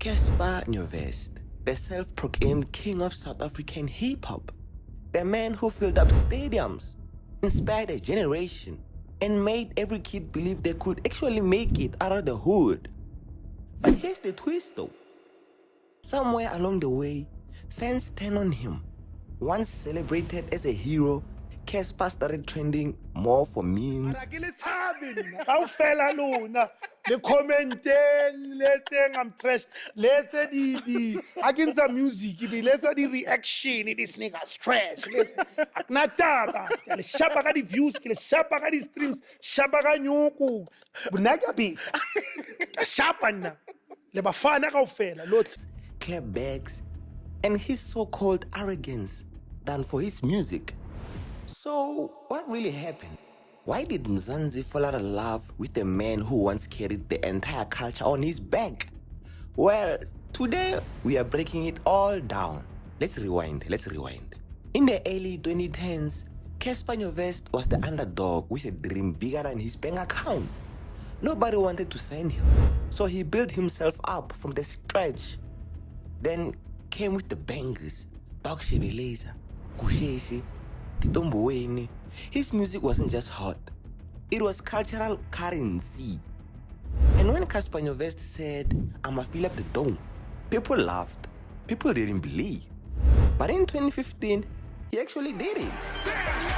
Cassper Nyovest, the self-proclaimed king of South African hip-hop, the man who filled up stadiums, inspired a generation, and made every kid believe they could actually make it out of the hood. But here's the twist though. Somewhere along the way, fans turned on him. Once celebrated as a hero, Cassper started trending more for memes. The commenting, let's say I'm trash, let's say the against the music, let's say the reaction, this nigga's trash. Let's Nataba, Shabaga the views, Shabaga the streams, Shabaga Nyoko, Bunaga beat, Shapana, Lebafana Fela, Lot. Clap bags, and his so-called arrogance done for his music. So, what really happened? Why did Mzansi fall out of love with a man who once carried the entire culture on his back? Well, today we are breaking it all down. Let's rewind. In the early 2010s, Cassper Nyovest was the underdog with a dream bigger than his bank account. Nobody wanted to sign him, so he built himself up from the scratch. Then came with the bangers, Dog Shebeleza, Kusheshe, Titomboweni. His music wasn't just hot, it was cultural currency. And when Cassper Nyovest said, I'ma fill up the dome, people laughed. People didn't believe. But in 2015, he actually did it. Dance!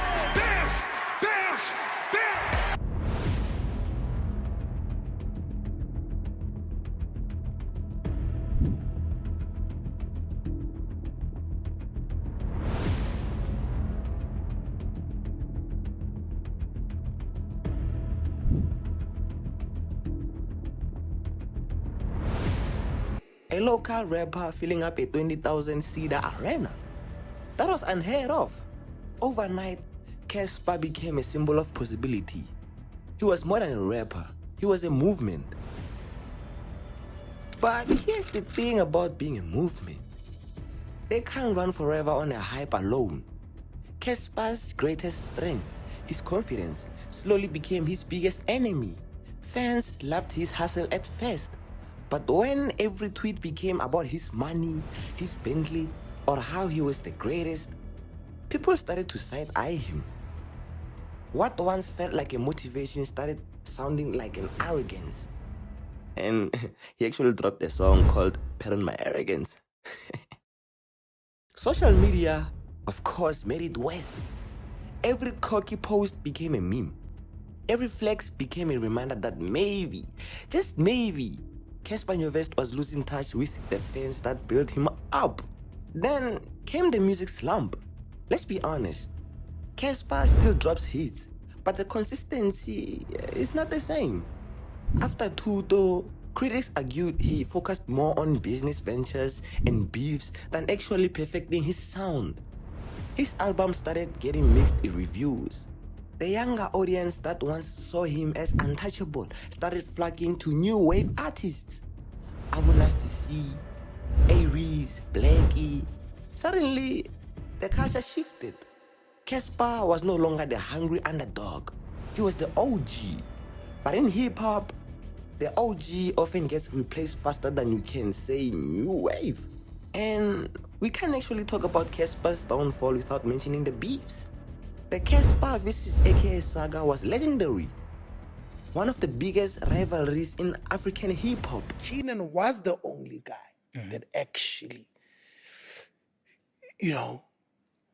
A local rapper filling up a 20,000-seater arena. That was unheard of. Overnight, Cassper became a symbol of possibility. He was more than a rapper, he was a movement. But here's the thing about being a movement. They can't run forever on a hype alone. Cassper's greatest strength, his confidence, slowly became his biggest enemy. Fans loved his hustle at first. But when every tweet became about his money, his Bentley, or how he was the greatest, people started to side-eye him. What once felt like a motivation started sounding like an arrogance. And he actually dropped a song called Pardon My Arrogance. Social media, of course, made it worse. Every cocky post became a meme. Every flex became a reminder that maybe, just maybe, Cassper Nyovest was losing touch with the fans that built him up. Then came the music slump. Let's be honest, Cassper still drops hits, but the consistency is not the same. After Tuto, critics argued he focused more on business ventures and beefs than actually perfecting his sound. His album started getting mixed reviews. The younger audience that once saw him as untouchable started flocking to new wave artists. Arrogance, A-Reece, Blackie. Suddenly, the culture shifted. Cassper was no longer the hungry underdog. He was the OG. But in hip-hop, the OG often gets replaced faster than you can say new wave. And we can't actually talk about Cassper's downfall without mentioning the beefs. The Cassper vs aka saga was legendary. One of the biggest rivalries in African hip-hop. Keenan was the only guy that actually,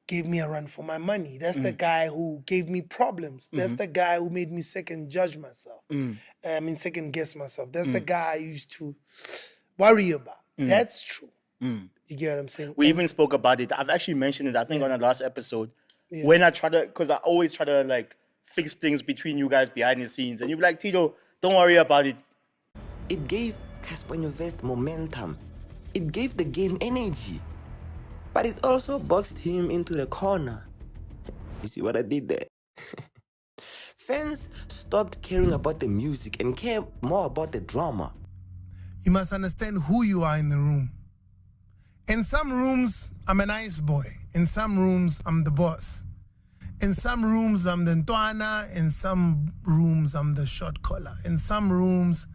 gave me a run for my money. That's the guy who gave me problems. That's the guy who made me second guess myself. That's the guy I used to worry about. That's true. You get what I'm saying? We even spoke about it. I've actually mentioned it, I think, on the last episode. Yeah. When I try to, because I always try to fix things between you guys behind the scenes. And you'd be like, Tito, don't worry about it. It gave Cassper Nyovest momentum. It gave the game energy. But it also boxed him into the corner. You see what I did there? Fans stopped caring about the music and cared more about the drama. You must understand who you are in the room. In some rooms, I'm a nice boy. In some rooms, I'm the boss. In some rooms, I'm the Ntwana. In some rooms, I'm the short collar. In some rooms,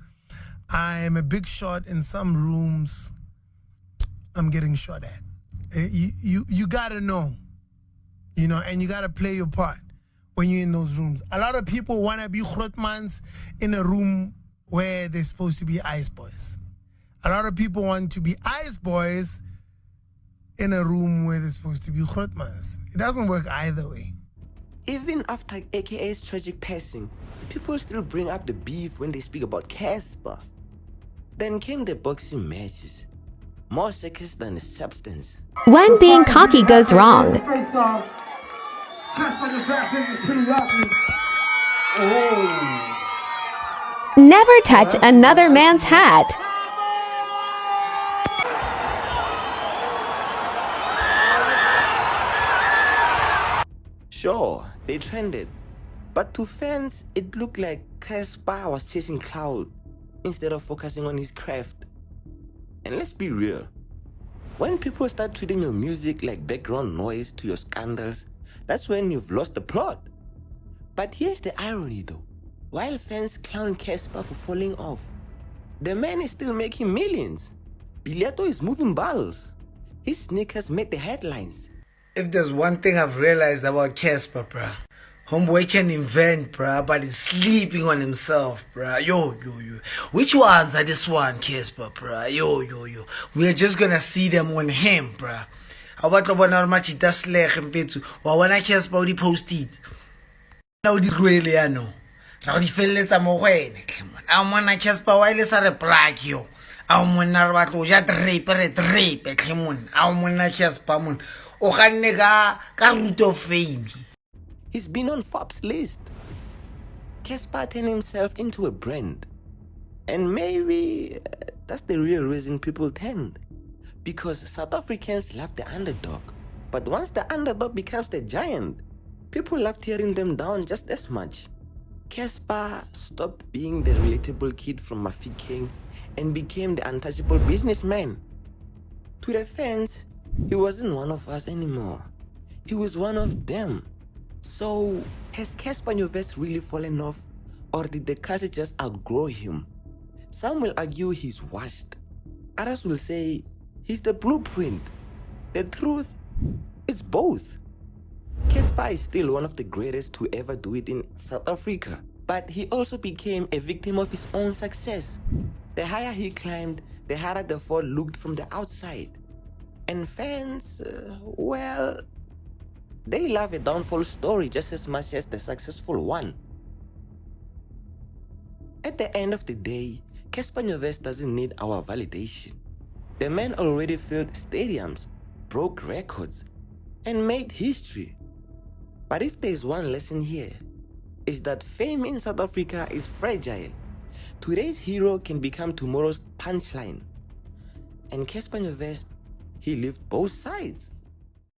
I'm a big shot in some rooms. I'm getting shot at. You gotta know, and you gotta play your part when you're in those rooms. A lot of people wanna be Grootmans in a room where they're supposed to be ice boys. A lot of people want to be ice boys in a room where they're supposed to be Grootmans. It doesn't work either way. Even after AKA's tragic passing, people still bring up the beef when they speak about Cassper. Then came the boxing matches. More circus than substance. When being cocky goes wrong. Never touch another man's hat. Sure, they trended, but to fans, it looked like Cassper was chasing clout instead of focusing on his craft. And let's be real, when people start treating your music like background noise to your scandals, that's when you've lost the plot. But here's the irony though. While fans clown Cassper for falling off, the man is still making millions. Bileto is moving bottles. His sneakers made the headlines. If there's one thing I've realized about Cassper, bruh, homeboy can invent, bruh, but he's sleeping on himself, bruh. Yo. Which ones are this one, Cassper, bruh? Yo. We are just gonna see them on him, bruh. I want to know how much it does leg and pay to. Or when I Cassper already posted. Now the really I know. Now the fellas are more when. I'm when I Cassper while it's a black yo. I'm when I want to just rape, come on. I'm when I Cassper moon. He's been on Forbes' list. Cassper turned himself into a brand. And maybe that's the real reason people tend. Because South Africans love the underdog. But once the underdog becomes the giant, people love tearing them down just as much. Cassper stopped being the relatable kid from Mafikeng and became the untouchable businessman. To the fans, he wasn't one of us anymore. He was one of them. So, has Cassper Nyovest really fallen off, or did the culture just outgrow him? Some will argue he's washed. Others will say he's the blueprint. The truth, it's both. Cassper is still one of the greatest to ever do it in South Africa, but he also became a victim of his own success. The higher he climbed, the harder the fall looked from the outside. And fans, well, they love a downfall story just as much as the successful one. At the end of the day, Cassper Nyovest doesn't need our validation. The man already filled stadiums, broke records, and made history. But if there's one lesson here, it's that fame in South Africa is fragile. Today's hero can become tomorrow's punchline. And Cassper Nyovest, he lived both sides.